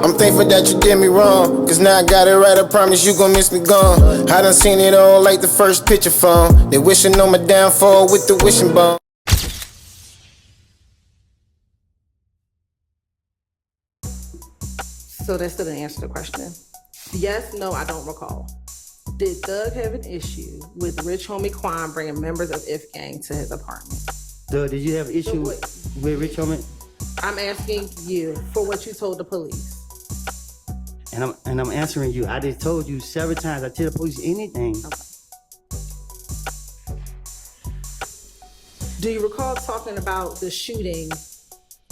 I'm thankful that you did me wrong, cause now I got it right, I promise you gon' miss me gone. I done seen it all like the first picture phone. They wishing on my downfall with the wishing bone. So that still didn't answer the question. Yes, no, I don't recall. Did Thug have an issue with Rich Homie Quan bringing members of If Gang to his apartment? Doug, did you have an issue with Rich Homie? I'm asking you for what you told the police. And I'm answering you. I just told you several times. I tell the police anything. Okay. Do you recall talking about the shooting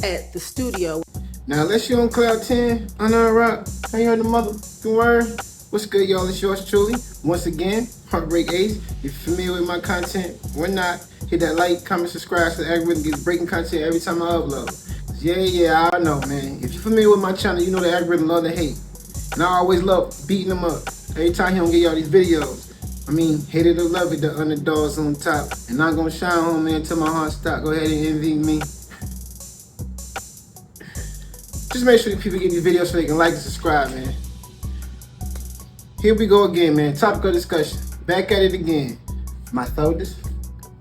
at the studio? Now, unless you're on Cloud 10, on our rock, how you heard the motherfucking word? What's good, y'all? It's yours truly. Once again, HeartBreak Ace. If you're familiar with my content or not, hit that like, comment, subscribe so the algorithm gets breaking content every time I upload. Yeah, I know, man. If you're familiar with my channel, you know the algorithm love to hate. And I always love beating them up. Every time he don't get y'all these videos. I mean, hate it or love it, the underdogs on top. And I'm gonna shine home, man, until my heart stop. Go ahead and envy me. Just make sure that people get these videos so they can like and subscribe, man. Here we go again, man. Topic of discussion. Back at it again. My shoulders.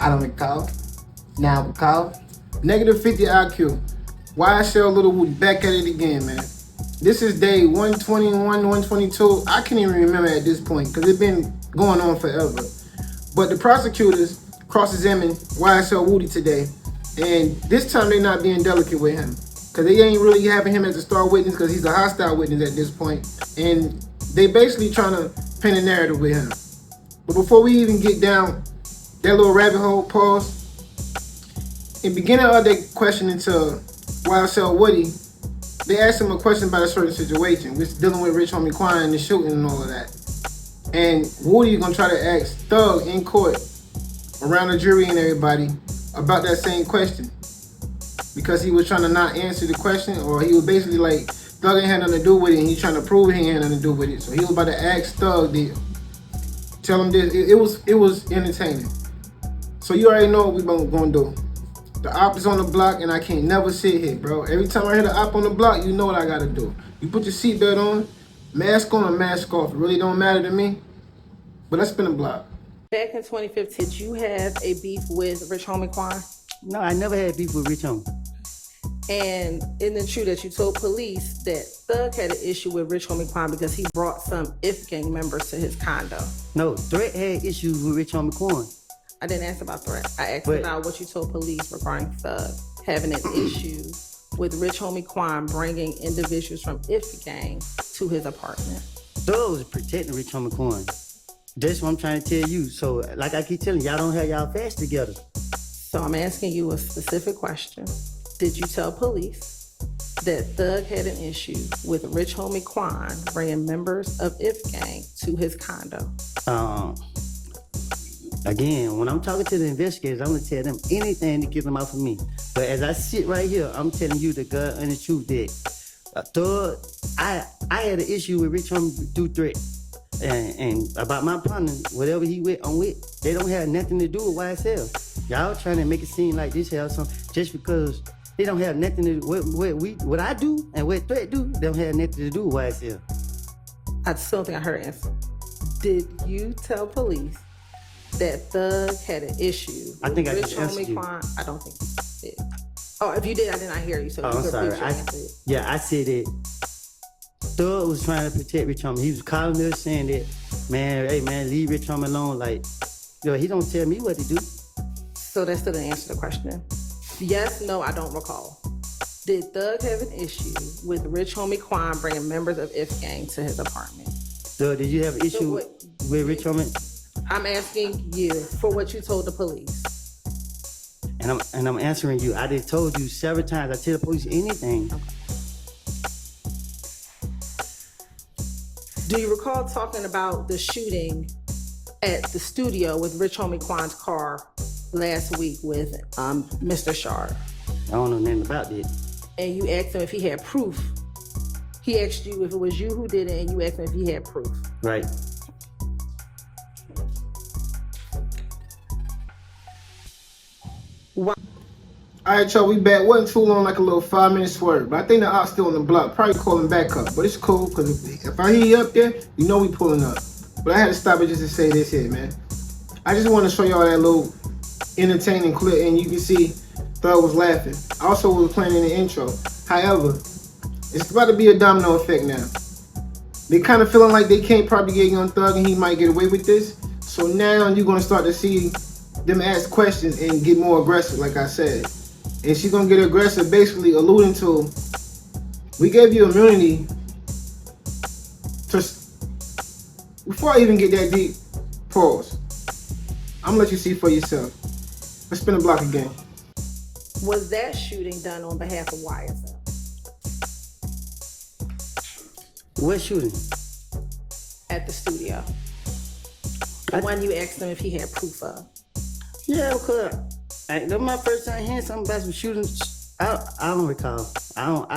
I don't recall. Now recall. Negative 50 IQ. YSL Little Woody. Back at it again, man. This is day 121, 122. I can't even remember at this point because it's been going on forever. But the prosecutors cross-examined YSL Woody today. And this time they're not being delicate with him. Because they ain't really having him as a star witness because he's a hostile witness at this point. And they basically trying to paint a narrative with him. But before we even get down that little rabbit hole, pause. In the beginning of their questioning to YSL Woody, they asked him a question about a certain situation, which is dealing with Rich Homie Quan and the shooting and all of that. And Woody gonna try to ask Thug in court, around the jury and everybody, about that same question. Because he was trying to not answer the question, or he was basically like, Thug ain't had nothing to do with it, and he's trying to prove he ain't had nothing to do with it. So he was about to ask Thug this. Tell him this. It was entertaining. So you already know what we gonna do. The op is on the block, and I can't never sit here, bro. Every time I hear the op on the block, you know what I gotta do. You put your seatbelt on, mask on or mask off. It really don't matter to me. But let's spin the block. Back in 2015, did you have a beef with Rich Homie Quan? No, I never had beef with Rich Homie. And isn't it true that you told police that Thug had an issue with Rich Homie Quan because he brought some If Gang members to his condo? No, Threat had issues with Rich Homie Quan. I didn't ask about Threat. I asked about what you told police regarding Thug having an issue with Rich Homie Quan bringing individuals from If Gang to his apartment. Thug was protecting Rich Homie Quan. That's what I'm trying to tell you. So, like I keep telling y'all don't have y'all facts together. So I'm asking you a specific question. Did you tell police that Thug had an issue with Rich Homie Quan bringing members of If Gang to his condo? Again, when I'm talking to the investigators, I'm gonna tell them anything to get them off of me. But as I sit right here, I'm telling you the God and the truth that Thug, I had an issue with Rich Homie through Threat. And about my partner, whatever he with, I'm with, they don't have nothing to do with YSL. Y'all trying to make it seem like this has something just because they don't have nothing to do what I do and what Threat do, they don't have nothing to do with YSL. I still don't think I heard an answer. Did you tell police that Thug had an issue with Rich Homie Quan? I don't think you did. Oh, if you did, I did not hear you. So I'm sorry. I said that Thug was trying to protect Rich Homie. He was calling us saying that, man, hey man, leave Rich Homie alone. Like, he don't tell me what to do. So that still didn't answer the question. Yes, no, I don't recall. Did Thug have an issue with Rich Homie Quan bringing members of If Gang to his apartment? Thug, did you have an issue with Rich Homie? I'm asking you for what you told the police. And I'm answering you. I just told you several times. I tell the police anything. Okay. Do you recall talking about the shooting at the studio with Rich Homie Quan's car last week with Mr. Sharp? I don't know nothing about that. And you asked him if he had proof. He asked you if it was you who did it, and you asked him if he had proof. Right. Why? Alright, y'all, we back. Wasn't too long, like a little 5-minute swerve. But I think the op's still on the block. Probably calling back up. But it's cool, because if I hear you up there, you know we pulling up. But I had to stop it just to say this here, man. I just want to show y'all that little entertaining clip, and you can see Thug was laughing. I also was playing in the intro. However, it's about to be a domino effect now. They kind of feeling like they can't probably get Young Thug and he might get away with this. So now you're going to start to see them ask questions and get more aggressive, like I said. And she's going to get aggressive, basically alluding to, we gave you immunity to, before I even get that deep, pause. I'm going to let you see for yourself. Let's spin the block again. Was that shooting done on behalf of YSL? What shooting? At the studio. The one you asked him if he had proof of. Yeah, because that's my first time hearing something about some shootings. I don't recall. I don't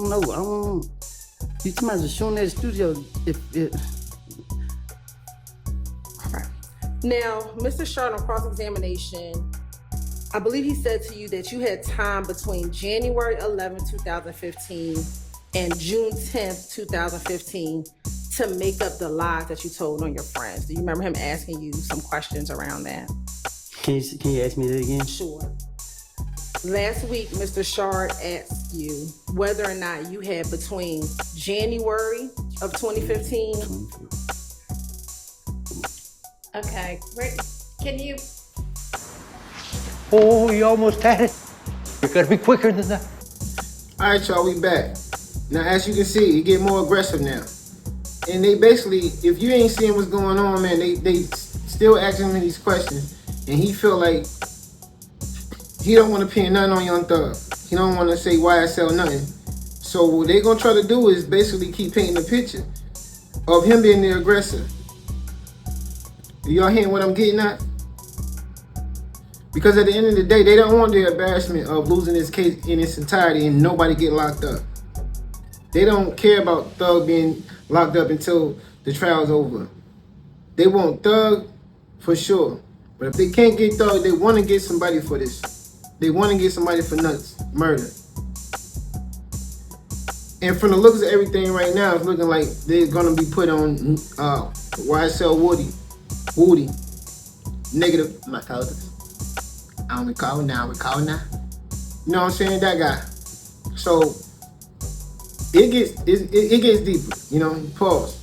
know. You talking about shooting at the studio? Right. Now, Mr. Shard, on cross-examination, I believe he said to you that you had time between January 11, 2015 and June 10th, 2015 to make up the lies that you told on your friends. Do you remember him asking you some questions around that? Can you ask me that again? Sure. Last week, Mr. Shard asked you whether or not you had between January of 2015. Okay, Rick, can you? Oh, you almost had it. You gotta be quicker than that. Alright, y'all, we back. Now, as you can see, it get more aggressive now. And they basically, if you ain't seeing what's going on, man, they still asking him these questions. And he feel like he don't want to pin nothing on Young Thug. He don't want to say YSL nothing. So what they gonna try to do is basically keep painting the picture of him being the aggressor. Y'all hearing what I'm getting at? Because at the end of the day, they don't want the embarrassment of losing this case in its entirety and nobody get locked up. They don't care about Thug being locked up until the trial's over. They want Thug for sure. But if they can't get Thug, they want to get somebody for this. They want to get somebody for murder. And from the looks of everything right now, it's looking like they're going to be put on YSL Woody. Negative. I'm not calling this. I don't recall now. You know what I'm saying? That guy. So it gets deeper. You know. Pause.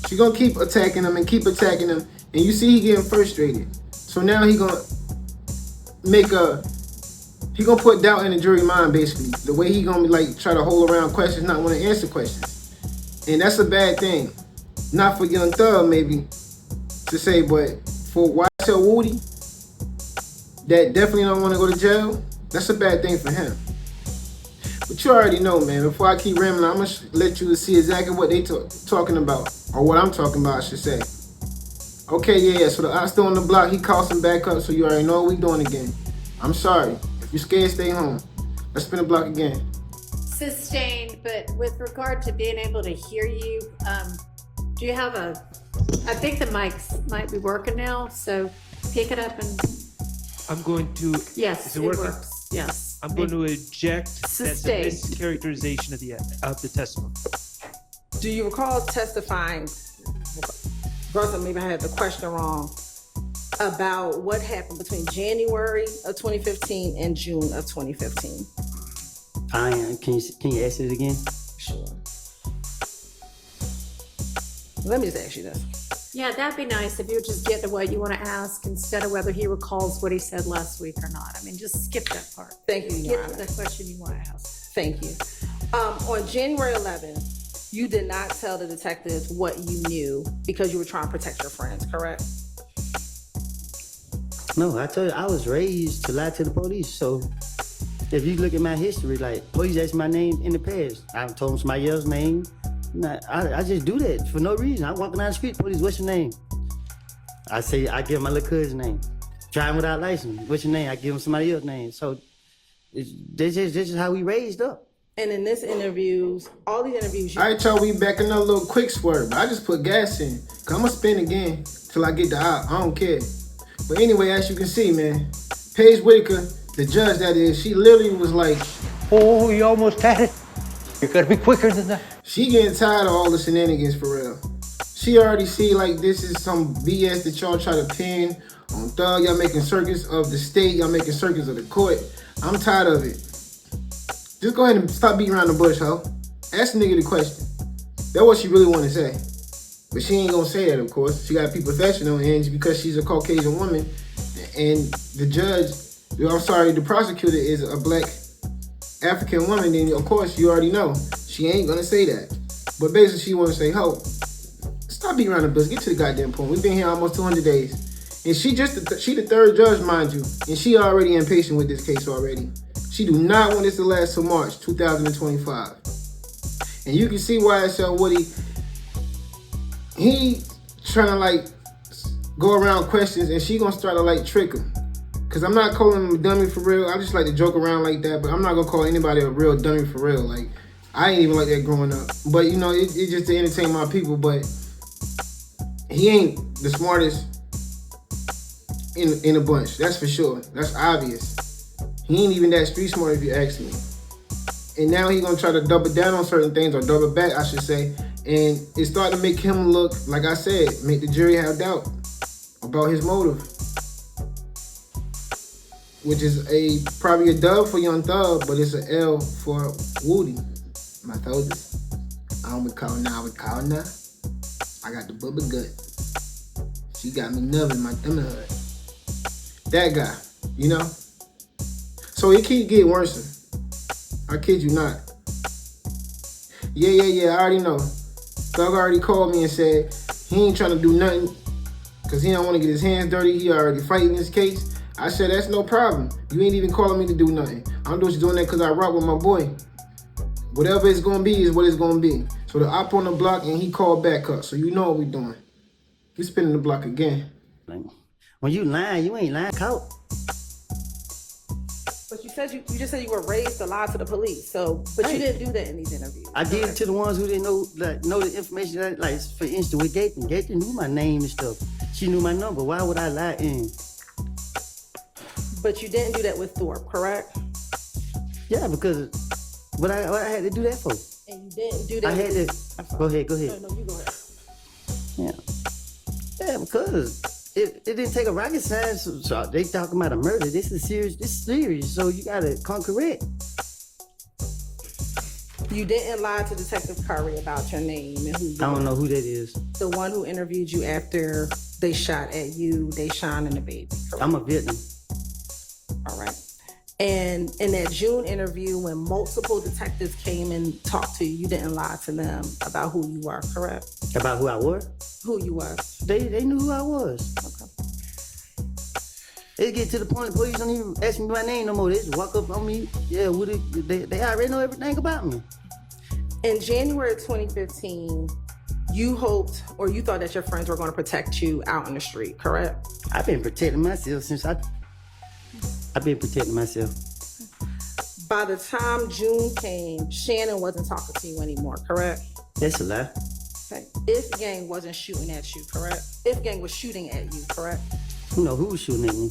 She gonna keep attacking him and keep attacking him, and you see he getting frustrated. So now he gonna put doubt in the jury mind, basically. The way he gonna like try to hold around questions, not want to answer questions, and that's a bad thing. Not for Young Thug maybe to say, but for YSL Woody, that definitely don't want to go to jail. That's a bad thing for him. But you already know, man. Before I keep rambling, I'm gonna let you see exactly what they talking about, or what I'm talking about, I should say. Okay, yeah. So the ops still on the block. He calls him back up, so you already know what we doing again. I'm sorry. If you're scared, stay home. Let's spin the block again. Sustained, but with regard to being able to hear you, do you have I think the mics might be working now, so pick it up and. I'm going to. Yes, is it working? works. Yes. I'm going to eject Sustained. that's a mischaracterization of the testimony. Do you recall testifying, Russell, maybe I had the question wrong, about what happened between January of 2015 and June of 2015? Can you ask it again? Sure. Let me just ask you this. Yeah, that'd be nice if you would just get to what you want to ask instead of whether he recalls what he said last week or not. I mean, just skip that part. Thank you, Your Get Honor. to the question you want to ask. Thank you. On January 11th, you did not tell the detectives what you knew because you were trying to protect your friends, correct? No, I told you I was raised to lie to the police. So if you look at my history, like police asked my name in the past, I've told them somebody else's name. I just do that for no reason. I'm walking down the street, police, what's your name? I say, I give my little cousin's name. Driving without license, what's your name? I give him somebody else's name. So this is how we raised up. And in this interviews, all these interviews, All right, y'all, we back another little quick swerve. I just put gas in. Cause I'm gonna spin again till I get the out. I don't care. But anyway, as you can see, man, Paige Whitaker The judge, that is, she literally was like, Oh, you almost had it. You gotta be quicker than that. she getting tired of all the shenanigans for real. She already see like this is some BS that y'all try to pin on Thug. Y'all making circus of the state. Y'all making circus of the court. I'm tired of it. Just go ahead and stop beating around the bush, ho. Ask the nigga the question. That's what she really want to say. But she ain't gonna say that, of course. She gotta be professional, and because she's a Caucasian woman, and the judge, I'm sorry, the prosecutor is a black African woman, then of course you already know she ain't gonna say that. But basically she wanna say, ho, stop beating around the bush, get to the goddamn point. We've been here almost 200 days. And she the third judge, mind you, and she already impatient with this case already. She do not want this to last till March 2025. And you can see YSL Woody, he trying to like go around questions, and she gonna start to like trick him. Cause I'm not calling him a dummy for real. I just like to joke around like that, but I'm not gonna call anybody a real dummy for real. Like, I ain't even like that growing up. But you know, it's just to entertain my people, but he ain't the smartest in a bunch. That's for sure. That's obvious. He ain't even that street smart if you ask me. And now he gonna try to double down on certain things, or double back, I should say. And it's starting to make him look, like I said, make the jury have doubt about his motive. Which is probably a dub for Young Thug, but it's an L for Woody. My thoughts. I don't recall now, now. I got the bubble gut. She got me nubbing my tummy hut. That guy, you know? So it keep getting worse. I kid you not. Yeah, I already know. Thug already called me and said he ain't trying to do nothing because he don't want to get his hands dirty. He already fighting this case. I said, that's no problem. You ain't even calling me to do nothing. I'm just doing that because I rock with my boy. Whatever it's going to be is what it's going to be. So the op on the block, and he called back up. So you know what we doing. We spinning the block again. When you lying, you ain't lying caught. But you said you just said you were raised to lie to the police. So, but you didn't do that in these interviews. I did it to the ones who didn't know the information. Like for instance, with Gaten. Gaten knew my name and stuff. She knew my number. Why would I lie in? But you didn't do that with Thorpe, correct? Yeah, because what I had to do that for. And you didn't do that. I had to. Go ahead. No, you go ahead. Yeah, because it didn't take a rocket science. So they talking about a murder. This is serious. So you gotta come correct. You didn't lie to Detective Curry about your name and who you I don't are. know who that is. The one who interviewed you after they shot at you, Deshaun and the baby. Correct? I'm a victim. All right. And in that June interview, when multiple detectives came and talked to you, you didn't lie to them about who you are, correct? About who I was? Who you was. They knew who I was. Okay. It get to the point the police don't even ask me my name no more. They just walk up on me. Yeah, they already know everything about me. In January of 2015, you hoped or you thought that your friends were going to protect you out in the street, correct? I've been protecting myself since I've been protecting myself. By the time June came, Shannon wasn't talking to you anymore, correct? That's a lie. Okay. If Gang wasn't shooting at you, correct? If Gang was shooting at you, correct? You know who was shooting at me?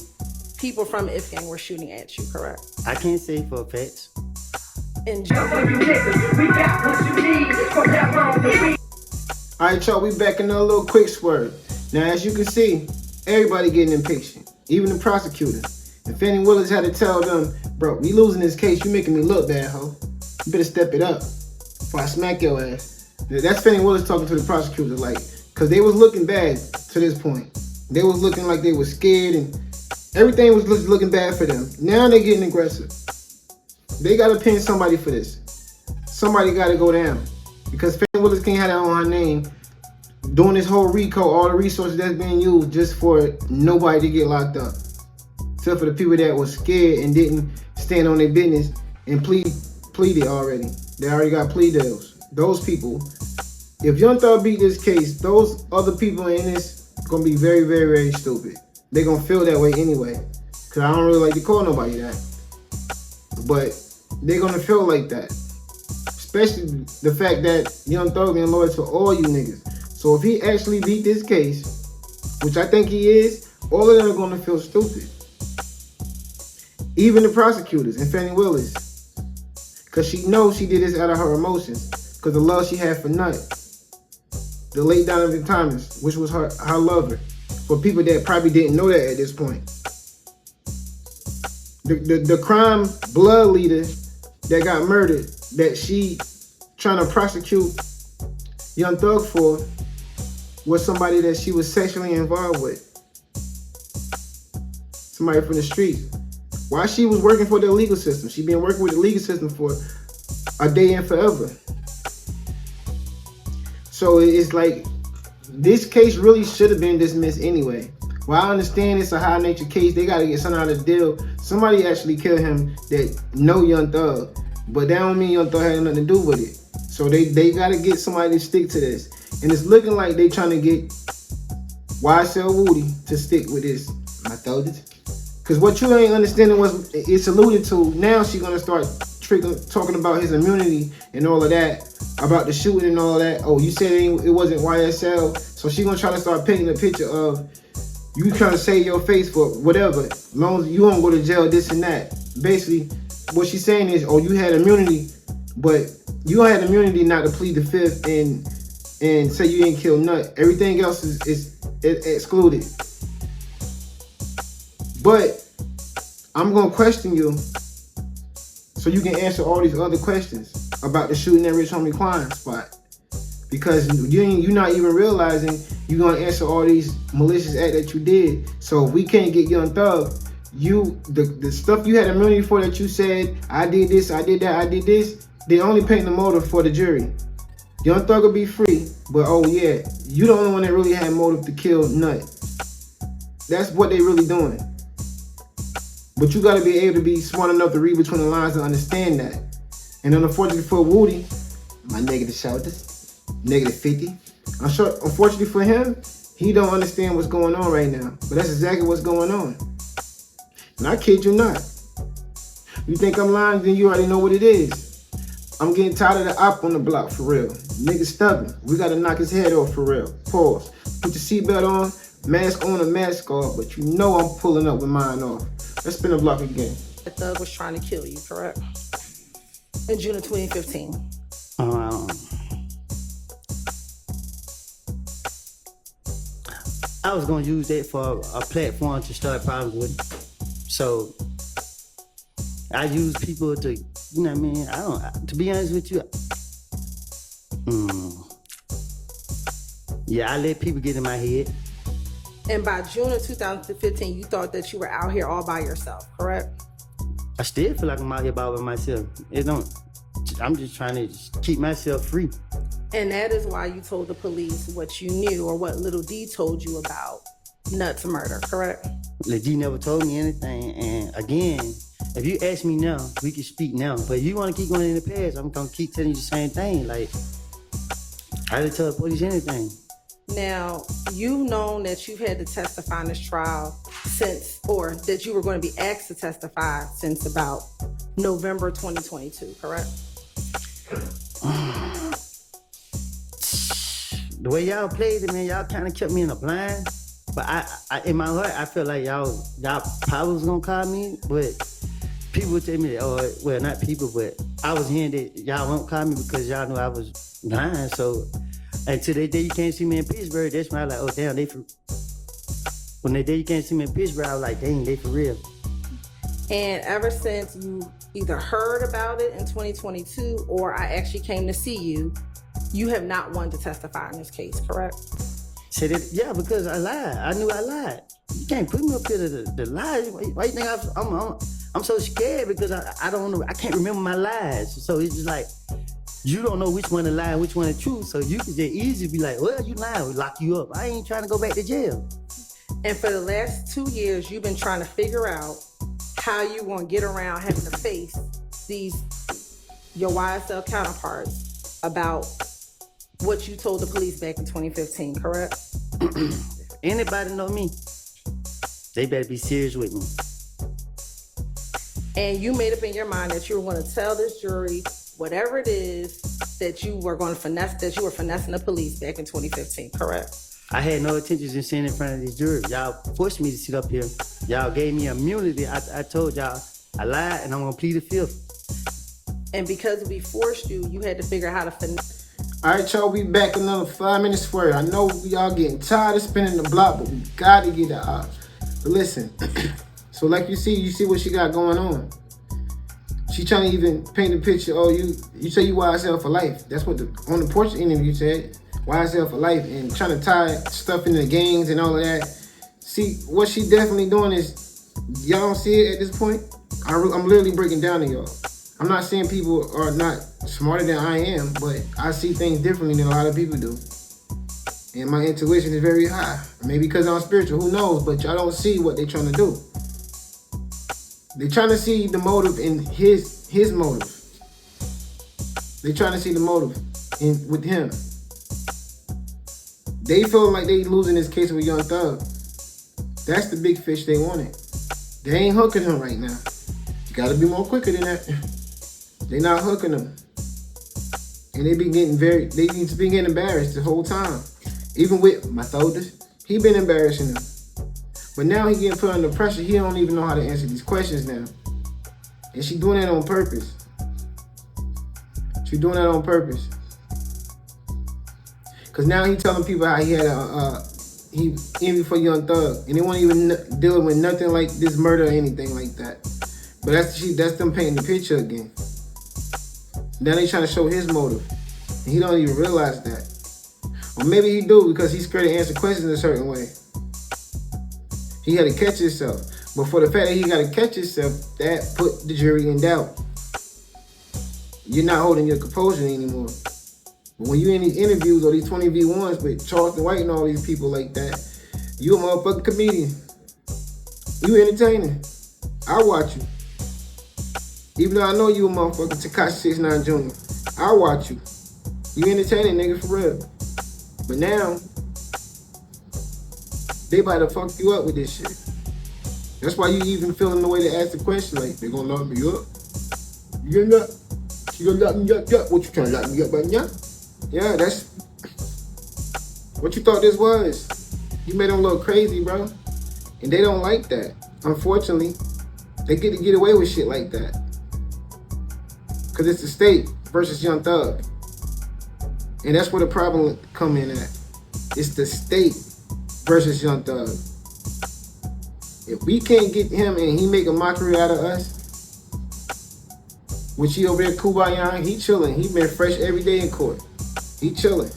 People from If Gang were shooting at you, correct? I can't say for a fact. In Alright, y'all, we back in a little quick swerve. Now, as you can see, everybody getting impatient, even the prosecutor. And Fannie Willis had to tell them, bro, we losing this case, you making me look bad, ho. You better step it up before I smack your ass. That's Fannie Willis talking to the prosecutor, like, because they was looking bad to this point. They was looking like they was scared and everything was looking bad for them. Now they getting aggressive. They got to pin somebody for this. Somebody got to go down. Because Fannie Willis can't have that on her name. Doing this whole Rico, all the resources that's being used just for nobody to get locked up. Except for the people that was scared and didn't stand on their business and pleaded already. They already got plea deals. Those people, if Young Thug beat this case, those other people in this gonna be very, very, very stupid. They're gonna feel that way anyway. Cause I don't really like to call nobody that. But they're gonna feel like that. Especially the fact that Young Thug been loyal to all you niggas. So if he actually beat this case, which I think he is, all of them are gonna feel stupid. Even the prosecutors and Fannie Willis. Because she knows she did this out of her emotions. Because the love she had for Nut. The late Donovan Thomas, which was her lover. For people that probably didn't know that at this point. The crime blood leader that got murdered, that she trying to prosecute Young Thug for, was somebody that she was sexually involved with. Somebody from the street. While she was working for the legal system. She been working with the legal system for a day and forever. So it's like, this case really should have been dismissed anyway. While I understand it's a high nature case, they gotta get something out of the deal. Somebody actually killed him that know Young Thug. But that don't mean Young Thug had nothing to do with it. So they gotta get somebody to stick to this. And it's looking like they trying to get YSL Woody to stick with this. I told it. Because what you ain't understanding was it's alluded to. Now she's gonna start talking about his immunity and all of that, about the shooting and all of that. Oh, you said it wasn't YSL. So she's gonna try to start painting a picture of you trying to save your face for whatever, as long as you won't go to jail, this and that. Basically, what she's saying is, oh, you had immunity, but you had immunity not to plead the fifth and say you didn't kill Nut. Everything else is excluded. But I'm gonna question you so you can answer all these other questions about the shooting at Rich Homie Quan spot. Because you're not even realizing you're gonna answer all these malicious acts that you did. So if we can't get Young Thug, the stuff you had immunity for that you said, I did this, I did that, I did this, they only paint the motive for the jury. Young Thug will be free, but oh yeah, you the only one that really had motive to kill Nut. That's what they really doing. But you gotta be able to be smart enough to read between the lines and understand that. And unfortunately for Woody, my negative shoulders, negative 50. I'm sure, unfortunately for him, he don't understand what's going on right now. But that's exactly what's going on. And I kid you not. You think I'm lying, then you already know what it is. I'm getting tired of the op on the block, for real. Nigga stubborn. We gotta knock his head off, for real. Pause. Put your seatbelt on, mask on or mask off, but you know I'm pulling up with mine off. Let's spin the block again. The Thug was trying to kill you, correct? In June of 2015. I was gonna use that for a platform to start problems with. So I use people to, you know what I mean? To be honest with you, yeah, I let people get in my head. And by June of 2015, you thought that you were out here all by yourself, correct? I still feel like I'm out here by myself. I'm just trying to keep myself free. And that is why you told the police what you knew or what Little D told you about Nut's murder, correct? Little D never told me anything. And again, if you ask me now, we can speak now. But if you want to keep going in the past, I'm going to keep telling you the same thing. Like, I didn't tell the police anything. Now, you've known that you've had to testify in this trial since, or that you were going to be asked to testify since about November 2022, correct? The way y'all played it, man, y'all kind of kept me in a blind. But I in my heart, I felt like y'all probably was gonna call me. But people would tell me, well, not people, but I was hearing that y'all won't call me because y'all knew I was blind. So until that day you can't see me in Pittsburgh, that's when I was like, oh damn, they for. When that day you can't see me in Pittsburgh, I was like, dang, they for real. And ever since you either heard about it in 2022 or I actually came to see you, you have not wanted to testify in this case, correct? Said it, yeah, because I lied. I knew I lied. You can't put me up here to lie. Why you think I'm so scared? Because I don't know. I can't remember my lies. So it's just like you don't know which one to lie and which one to truth. So you can just easily be like, well, you lying, we'll lock you up. I ain't trying to go back to jail. And for the last 2 years, you've been trying to figure out how you want to get around having to face your YSL counterparts about what you told the police back in 2015, correct? Anybody know me, they better be serious with me. And you made up in your mind that you were going to tell this jury whatever it is that you were going to finesse, that you were finessing the police back in 2015, correct? I had no intentions in sitting in front of this jury. Y'all forced me to sit up here. Y'all gave me immunity. I told y'all I lied, and I'm gonna plead the fifth. And because we forced you, you had to figure out how to All right, y'all, we back another 5 minutes for it. I know we all getting tired of spinning the block, but we gotta get it out. But listen, so like you see what she got going on. She trying to even paint a picture. Oh, you say you YSL for life. That's what on the porch interview said. YSL for life, and trying to tie stuff into the gangs and all of that. See, what she definitely doing is, y'all don't see it at this point. I'm literally breaking down to y'all. I'm not saying people are not smarter than I am, but I see things differently than a lot of people do. And my intuition is very high. Maybe because I'm spiritual, who knows? But y'all don't see what they're trying to do. They're trying to see the motive in his motive. They're trying to see the motive with him. They feel like they losing this case with Young Thug. That's the big fish they wanted. They ain't hooking him right now. You gotta be more quicker than that. They not hooking him. And they been getting embarrassed the whole time. Even with Methodist, he been embarrassing them. But now he getting put under pressure. He don't even know how to answer these questions now. And she doing that on purpose. She doing that on purpose. Cause now he telling people how he had he envy for Young Thug, and they won't even dealing with nothing like this murder or anything like that. But that's them painting the picture again. Now they trying to show his motive, and he don't even realize that. Or maybe he do because he's scared to answer questions a certain way. He had to catch himself. But for the fact that he got to catch himself, that put the jury in doubt. You're not holding your composure anymore. But when you're in these interviews or these 20v1s with Charleston White and all these people like that, you a motherfucking comedian. You entertaining. I watch you. Even though I know you a motherfucking Tekashi 6ix9ine Jr. I watch you. You entertaining, nigga, for real. But now, they about to fuck you up with this shit. That's why you even feeling the way to ask the question, like, they gonna lock me up? You gonna lock? You gonna lock me up? What you trying to lock me up right now? Yeah, that's what you thought this was. You made them look crazy, bro. And they don't like that. Unfortunately, they get to get away with shit like that. Cause it's the state versus Young Thug. And that's where the problem come in at. It's the state versus Young Thug. If we can't get him and he make a mockery out of us, which he over there kumbaya, he chilling. He been fresh every day in court. He chilling.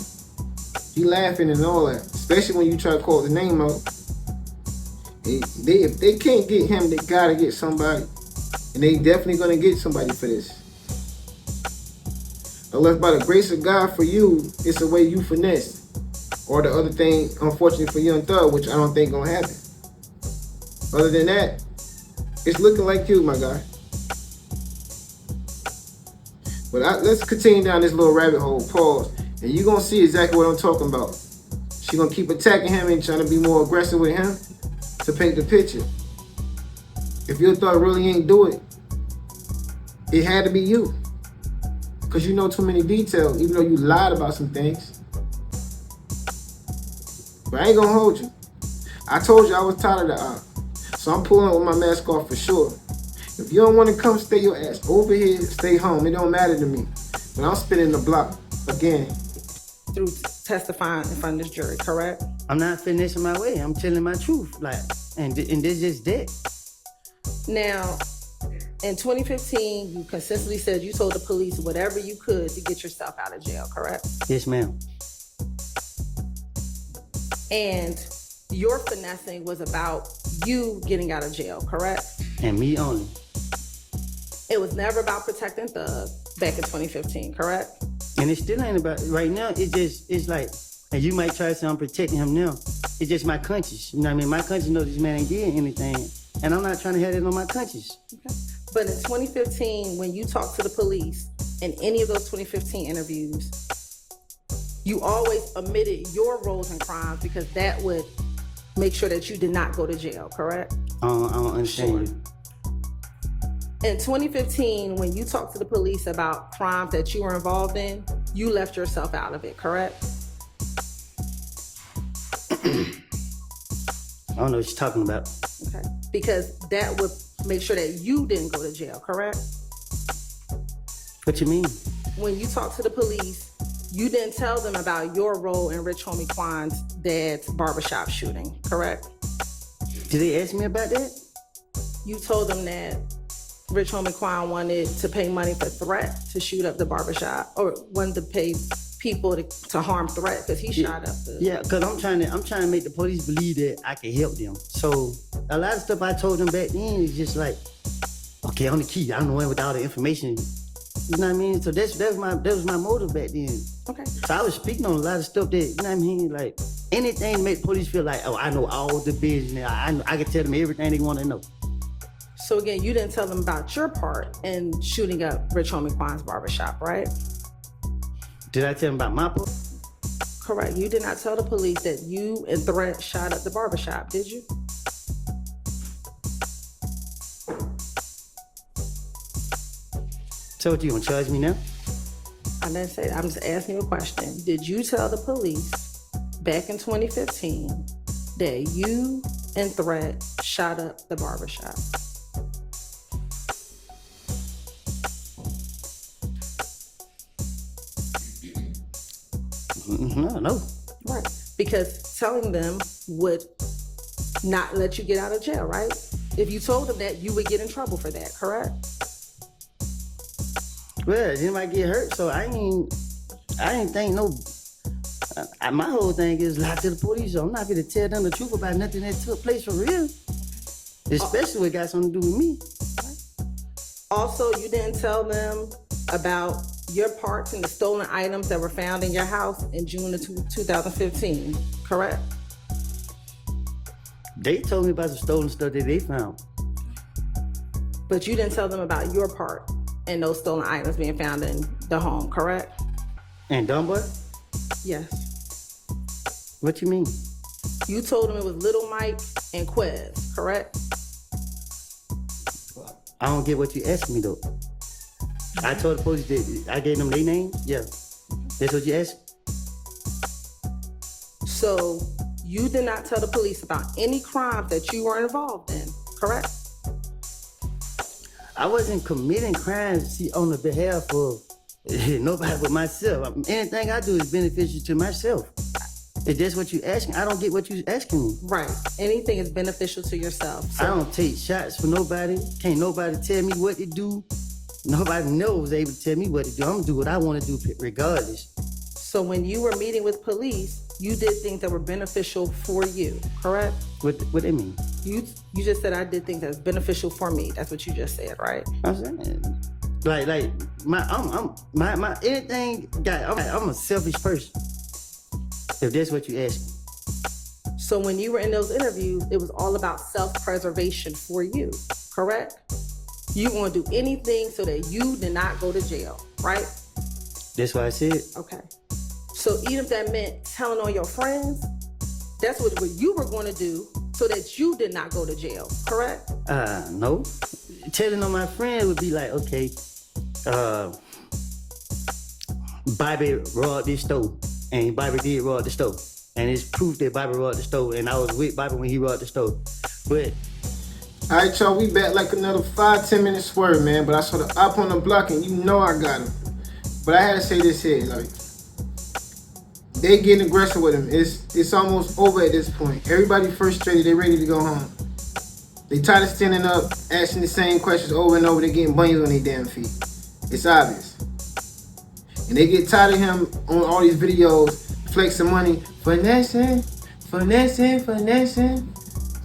He laughing and all that. Especially when you try to call the name out. If they can't get him, they gotta get somebody. And they definitely gonna get somebody for this. Unless by the grace of God for you, it's the way you finesse. Or the other thing, unfortunately for Young Thug, which I don't think gonna happen. Other than that, it's looking like you, my guy. But let's continue down this little rabbit hole, pause. And you're gonna see exactly what I'm talking about. She gonna keep attacking him and trying to be more aggressive with him to paint the picture. If Young Thug really ain't do it, it had to be you. Because you know too many details, even though you lied about some things. But I ain't gonna hold you. I told you I was tired of the eye. So I'm pulling with my mask off for sure. If you don't want to come, stay your ass over here, stay home. It don't matter to me. But I'm spinning the block again. through testifying in front of this jury, correct? I'm not finishing my way. I'm telling my truth. Like, and this just that. Now, in 2015, you consistently said you told the police whatever you could to get yourself out of jail, correct? Yes, ma'am. And your finessing was about you getting out of jail, correct? And me only. It was never about protecting Thug back in 2015, correct? And it still ain't about, right now, it's like, and you might try to say I'm protecting him now. It's just my conscience. You know what I mean? My conscience knows this man ain't did anything. And I'm not trying to have that on my conscience. Okay. But in 2015, when you talked to the police in any of those 2015 interviews, you always omitted your roles in crimes because that would make sure that you did not go to jail, correct? I don't understand you. In 2015, when you talked to the police about crimes that you were involved in, you left yourself out of it, correct? I don't know what you're talking about. Okay. Because that would make sure that you didn't go to jail, correct? What you mean? When you talked to the police, you didn't tell them about your role in Rich Homie Quan's dad's barbershop shooting, correct? Did they ask me about that? You told them that Rich Homie Quan wanted to pay money for Threat to shoot up the barbershop, or wanted to pay people to harm Threat because he shot up the... Yeah, because I'm trying to make the police believe that I can help them. So a lot of stuff I told them back then is just like, okay, I'm the key. I'm the one with all the information. You know what I mean? So that was my motive back then. Okay. So I was speaking on a lot of stuff that, you know what I mean? Like anything to make the police feel like, oh, I know all the business. I can tell them everything they want to know. So again, you didn't tell them about your part in shooting up Rich Homie Quan's barbershop, right? Did I tell them about my part? Correct. You did not tell the police that you and Threat shot up the barbershop, did you? So what, you gonna charge me now? I didn't say that. I'm just asking you a question. Did you tell the police back in 2015 that you and Threat shot up the barbershop? No. Right. Because telling them would not let you get out of jail, right? If you told them that, you would get in trouble for that, correct? Well, then I get hurt, so I ain't think no. My whole thing is lie to the police. So I'm not gonna tell them the truth about nothing that took place for real. Especially when it got something to do with me. Also, you didn't tell them about your parts in the stolen items that were found in your house in June of 2015, correct? They told me about the stolen stuff that they found. But you didn't tell them about your part in those stolen items being found in the home, correct? And Dumbo? Yes. What you mean? You told them it was Little Mike and Quez, correct? I don't get what you asked me though. I told the police that I gave them their name. Yeah, that's what you asked. So you did not tell the police about any crimes that you were involved in, correct? I wasn't committing crimes on the behalf of nobody but myself. Anything I do is beneficial to myself. If that's what you're asking, I don't get what you're asking me. Right. Anything is beneficial to yourself. So I don't take shots for nobody. Can't nobody tell me what to do. Nobody knows able to tell me what to do. I'm gonna do what I want to do regardless. So when you were meeting with police, you did things that were beneficial for you, correct? What they mean? You just said I did things that's beneficial for me. That's what you just said, right? I'm saying, like my anything. I'm a selfish person. If that's what you ask me. So when you were in those interviews, it was all about self-preservation for you, correct? You want to do anything so that you did not go to jail, right? That's what I said. Okay. So even if that meant telling on your friends, that's what you were going to do so that you did not go to jail, correct? No. Telling on my friend would be like, okay, Bobby robbed this store, and Bobby did rob the store, and it's proof that Bobby robbed the store, and I was with Bobby when he robbed the store. But all right, y'all, we back like another 5-10 minute swerve, man. But I saw the op on the block, and you know I got him. But I had to say this here, like, they getting aggressive with him. It's almost over at this point. Everybody frustrated. They ready to go home. They tired of standing up, asking the same questions over and over. They getting bunions on their damn feet. It's obvious. And they get tired of him on all these videos, flexing money, finessing.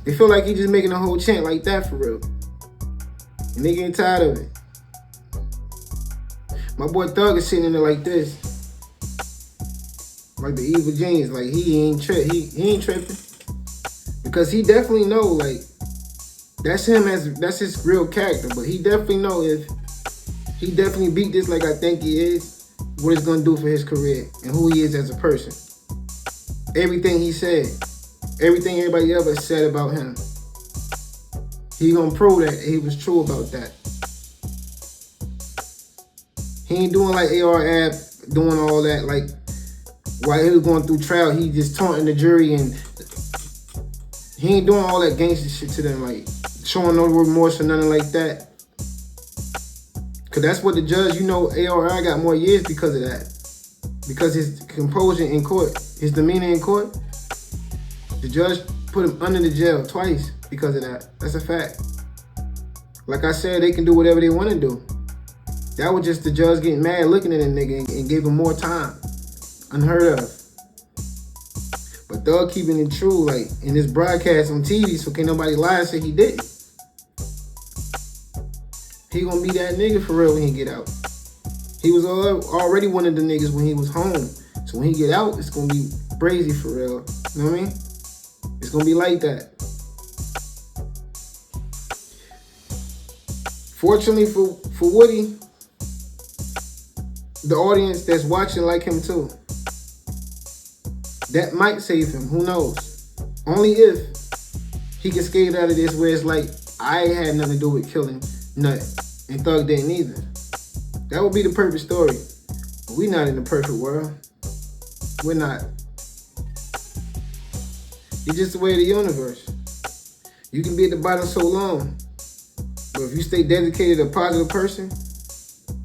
They feel like he's just making a whole chant like that for real. And they getting tired of it. My boy Thug is sitting in there like this. Like the evil genius. Like he ain't tripping. Because he definitely know, like, that's his real character. But he definitely know if he definitely beat this like I think he is, what it's gonna do for his career and who he is as a person. Everything he said. Everything everybody ever said about him, he gonna prove that he was true about that. He ain't doing like AR Ab, doing all that. Like, while he was going through trial, he just taunting the jury, and he ain't doing all that gangster shit to them, like showing no remorse or nothing like that. Cause that's what the judge, you know, ARI got more years because of that. Because his composure in court, his demeanor in court, the judge put him under the jail twice because of that. That's a fact. Like I said, they can do whatever they want to do. That was just the judge getting mad looking at a nigga and gave him more time. Unheard of. But Thug keeping it true, like in this broadcast on TV, so can't nobody lie and say he didn't. He gonna be that nigga for real when he get out. He was already one of the niggas when he was home. So when he get out, it's gonna be crazy for real. You know what I mean? It's gonna be like that. Fortunately for Woody, the audience that's watching like him too. That might save him, who knows? Only if he can skate out of this where it's like, I had nothing to do with killing Nut, and Thug didn't either. That would be the perfect story. But we not in the perfect world. We're not. It's just the way of the universe. You can be at the bottom so long, but if you stay dedicated, a positive person,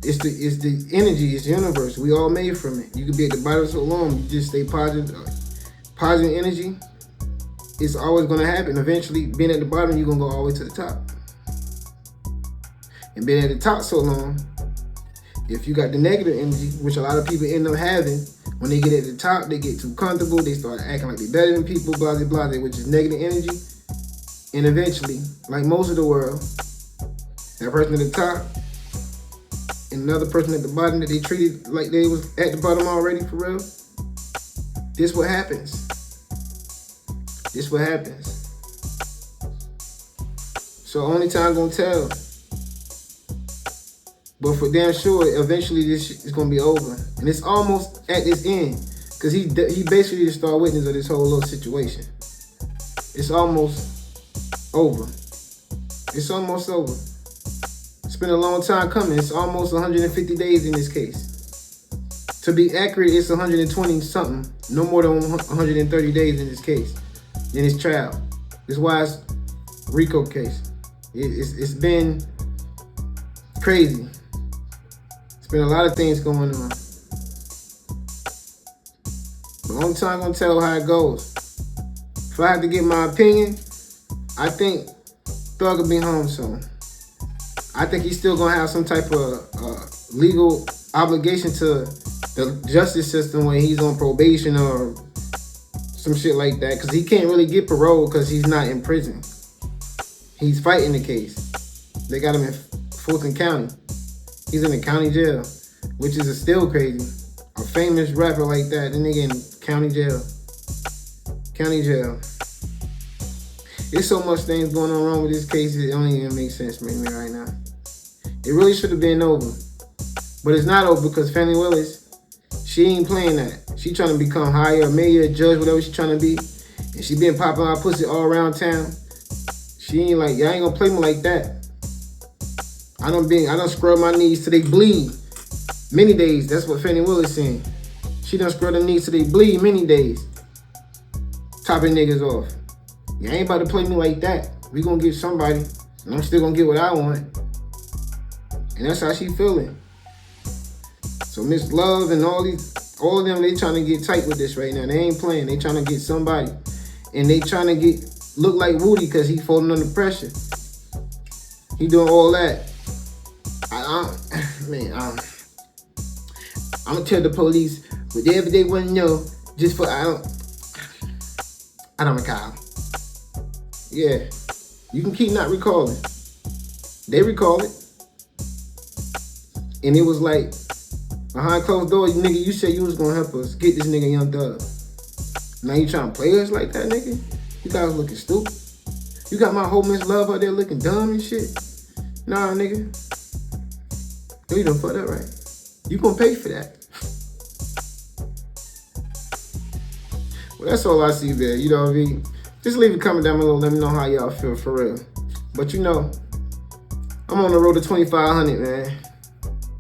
it's the energy, it's the universe. We all made from it. You can be at the bottom so long, you just stay positive. Positive energy, it's always gonna happen. Eventually, being at the bottom, you're gonna go all the way to the top. And being at the top so long, if you got the negative energy, which a lot of people end up having, when they get at the top, they get too comfortable, they start acting like they're better than people, blah, blah, blah, which is negative energy. And eventually, like most of the world, that person at the top and another person at the bottom that they treated like they was at the bottom already for real, this what happens. This what happens. So only time gonna tell. But for damn sure, eventually this shit is gonna be over. And it's almost at this end. Cause he basically the star witness of this whole little situation. It's almost over. It's almost over. It's been a long time coming. It's almost 150 days in this case. To be accurate, it's 120 something. No more than 130 days in this case. In this trial. This is why it's Rico case. It's been crazy. It's been a lot of things going on. But only time gonna tell how it goes. If I had to give my opinion, I think Thug will be home soon. I think he's still gonna have some type of legal obligation to the justice system when he's on probation or some shit like that, because he can't really get parole because he's not in prison. He's fighting the case. They got him in Fulton County. He's in the county jail, which is still crazy. A famous rapper like that, then they get in county jail. County jail. There's so much things going on wrong with this case, it don't even make sense to me right now. It really should have been over. But it's not over because Fannie Willis, she ain't playing that. She trying to become higher, mayor, judge, whatever she trying to be. And she been popping out pussy all around town. She ain't like, y'all ain't gonna play me like that. I done scrub my knees till they bleed. Many days, that's what Fannie Willis saying. She done scrub her knees till they bleed many days. Topping niggas off. You ain't about to play me like that. We gonna get somebody, and I'm still gonna get what I want. And that's how she feeling. So Miss Love and all of them, they trying to get tight with this right now. They ain't playing. They trying to get somebody. And they trying to look like Woody because he folding under pressure. He doing all that. I'm gonna tell the police whatever they want to know just for, I don't recall. Yeah, you can keep not recalling. They recall it. And it was like, behind closed doors, nigga, you said you was gonna help us get this nigga Young Thug. Now you trying to play us like that, nigga? You guys looking stupid. You got my whole Miss Love out there looking dumb and shit. Nah, nigga. You done fucked up, right? You gonna pay for that. Well, that's all I see there, you know what I mean? Just leave a comment down below, let me know how y'all feel for real. But you know, I'm on the road to 2,500, man.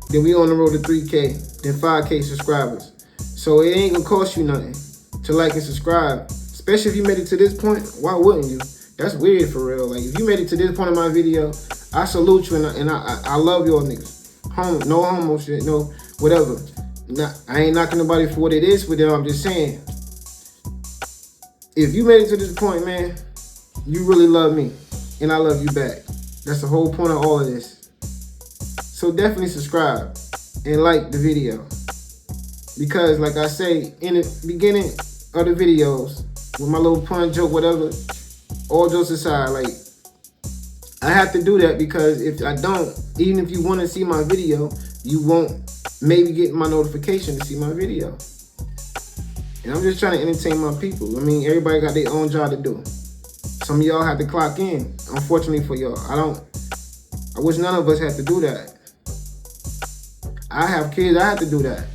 Then we on the road to 3K, then 5K subscribers. So it ain't gonna cost you nothing to like and subscribe. Especially if you made it to this point, why wouldn't you? That's weird for real. Like, if you made it to this point of my video, I salute you and I love y'all niggas. No homo shit, no whatever. I ain't knocking nobody for what it is for them. I'm just saying, if you made it to this point, man, you really love me and I love you back. That's the whole point of all of this. So definitely subscribe and like the video, because like I say in the beginning of the videos, with my little pun joke, whatever, all jokes aside, like, I have to do that because if I don't, even if you want to see my video, you won't maybe get my notification to see my video. And I'm just trying to entertain my people. I mean, everybody got their own job to do. Some of y'all have to clock in. Unfortunately for y'all, I wish none of us had to do that. I have kids, I have to do that.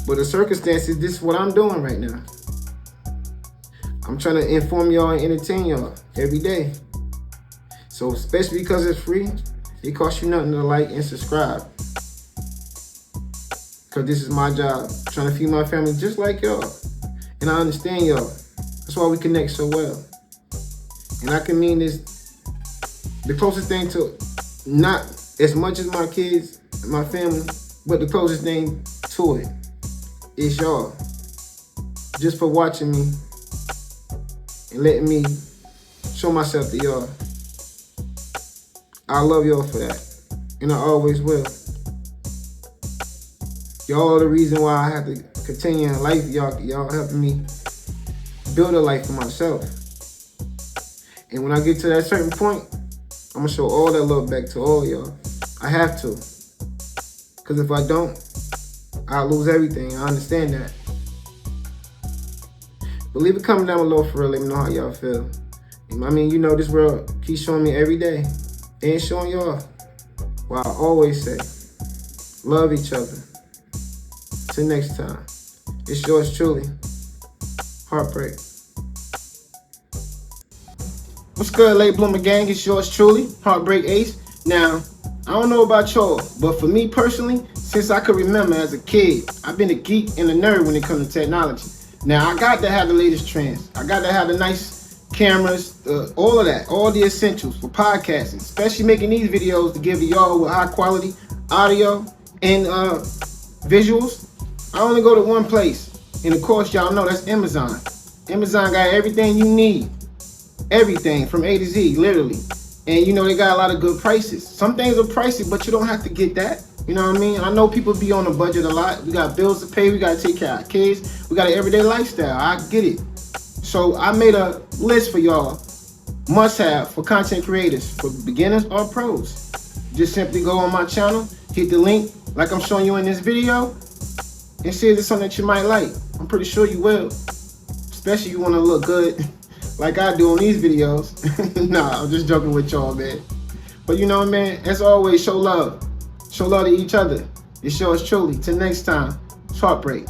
But the circumstances, this is what I'm doing right now. I'm trying to inform y'all and entertain y'all every day. So especially because it's free, it costs you nothing to like and subscribe. Because this is my job, trying to feed my family just like y'all. And I understand y'all. That's why we connect so well. And I can mean this, the closest thing to, not as much as my kids and my family, but the closest thing to it is y'all. Just for watching me and letting me show myself to y'all. I love y'all for that. And I always will. Y'all are the reason why I have to continue in life. Y'all helping me build a life for myself. And when I get to that certain point, I'm gonna show all that love back to all y'all. I have to. Because if I don't, I'll lose everything. I understand that. But leave a comment down below for real. Let me know how y'all feel. I mean, you know, this world keeps showing me every day. And showing y'all. Well, I always say, love each other. Till next time. It's yours truly, Heartbreak. What's good, Late Bloomer Gang? It's yours truly, Heartbreak Ace. Now, I don't know about y'all, but for me personally, since I could remember as a kid, I've been a geek and a nerd when it comes to technology. Now, I got to have the latest trends. I got to have the nice cameras, all of that, all the essentials for podcasting, especially making these videos to give y'all with high quality audio and visuals. I only go to one place, and of course y'all know that's Amazon. Amazon got everything you need, everything from A to Z, literally. And you know, they got a lot of good prices. Some things are pricey, but you don't have to get that. You know what I mean? I know people be on a budget a lot. We got bills to pay, we gotta take care of our kids, we got an everyday lifestyle. I get it. So I made a list for y'all, must have for content creators, for beginners or pros. Just simply go on my channel, hit the link like I'm showing you in this video, and see if it's something that you might like. I'm pretty sure you will. Especially if you want to look good like I do on these videos. Nah, I'm just joking with y'all, man. But you know, man, as always, show love. Show love to each other. It's yours truly. Till next time, it's Heartbreak.